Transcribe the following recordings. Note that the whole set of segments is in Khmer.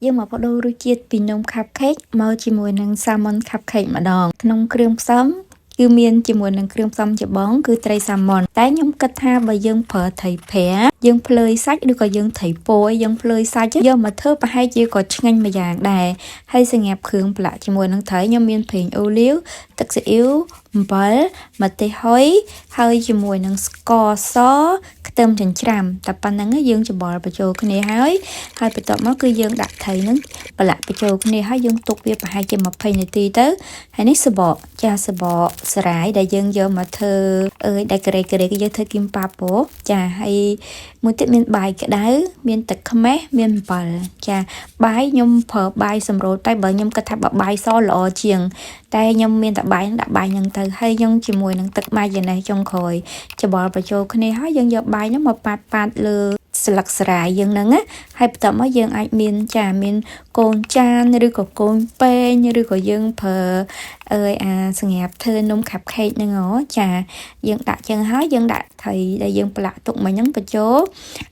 យើងមកបដូររសជាតិពីនំ cupcake មកជាមួយនឹង salmon cupcake ម្ដងក្នុងគ្រឿងផ្សំគឺមានជាមួយនឹងគ្រឿងផ្សំចម្បងគឺត្រី salmon តែខ្ញុំគិតថាបើយើងប្រើត្រីប្រាយើងភ្លើយសាច់ឬក៏យើងត្រីពោយើងភ្លើយសាច់យកមកធ្វើប្រហែលជាក៏ឆ្ងាញ់មួយយ៉ាងដែរហើយសម្រាប់គ្រឿងផ្លាក់ជាមួយនឹងត្រីខ្ញុំមានប្រេងអូលីវទឹកស៊ីអ៊ីវអំបិលម្ទេសហុយហើយជាមួយនឹងស្ករសខ្ទឹមចិញ្ច្រាំតែប៉ុណ្្នឹងយើងច្បល់បញ្ចូលគ្នាហើយបន្ទាប់មកគឺយើងដាក់ត្រីនឹងប្រឡាក់បញ្ចូលគ្នាហើយយើងទុកវាប្រហែលជា20នាទីទៅហើយនេះសបកសបកស្រាយដែលយើងយកមកធ្វើដែលក្រេយើងធ្វើគីមប៉ាប់ចាហើយមួយទៀតមានបាយក្តៅមានទឹកខ្មេះមានអំបិលចាបាយខ្ញុំប្រើបាយសម្រូតតែបើខ្ញុំគិតថាបាយសល្អជាងតែខ្ញុំមានតែបាយដាក់បាយហ្នឹងទៅហើយខ្ញុំជាមួយនឹងទឹកម៉ាយ៉ូណេសចុងក្រោយច្បល់បញ្ចូលគ្នាហើយយើងយកបាយហ្នឹងមកប៉ាត់លើស្លឹកស្រាយយើងហ្នឹងណាហើយបន្ទាប់មកយើងអាចមានកូនចានឬក៏កូនពេងឬក៏យើងប្រើសម្រាប់ធ្វើនំ cupcake ហ្នឹងចាយើងដាក់ចឹងហើយយើងដាក់ត្រីដែលយើងប្រឡាក់ទុកមិញហ្នឹងបញ្ចូល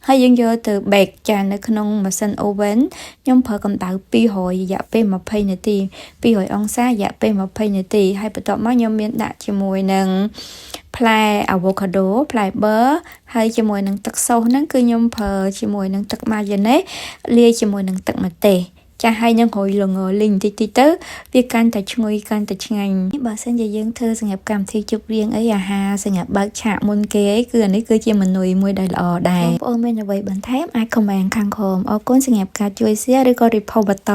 ហើយយើងយកទៅ bake ចានៅក្នុងម៉ាស៊ីន oven ខ្ញុំប្រើកម្ដៅ200រយៈពេល20នាទី200អង្សាររយៈពេល20នាទីហើយបន្ទាប់មកខ្ញុំមានដាក់ជាមួយនឹងផ្លែ avocado ផ្លែ bơ ហើយជាមួយនឹងទឹកសូសហ្នឹងគឺខ្ញុំប្រើជាមួយនឹងទឹកម៉ាយ៉ូណេសលាយជាមួយនឹងទឹកម្ទេសចាហើយនឹងរោយល្ងលីងតិចទៅវាកាន់តែឈ្ងុយកាន់តែឆ្ងាញ់បើសិនជាយើងធ្វើសម្រាប់កម្មវិធីជប់លៀងអាហារសម្រាប់បើកឆាកមុនគេគឺអានេះគឺជាមនុយមួយដែលល្អដែរបងប្អូនមានអ្វីបន្ថែមអាច comment ខាងក្រោមអរគុណសម្រាប់ការជួយ share ឬក៏ report បន្ត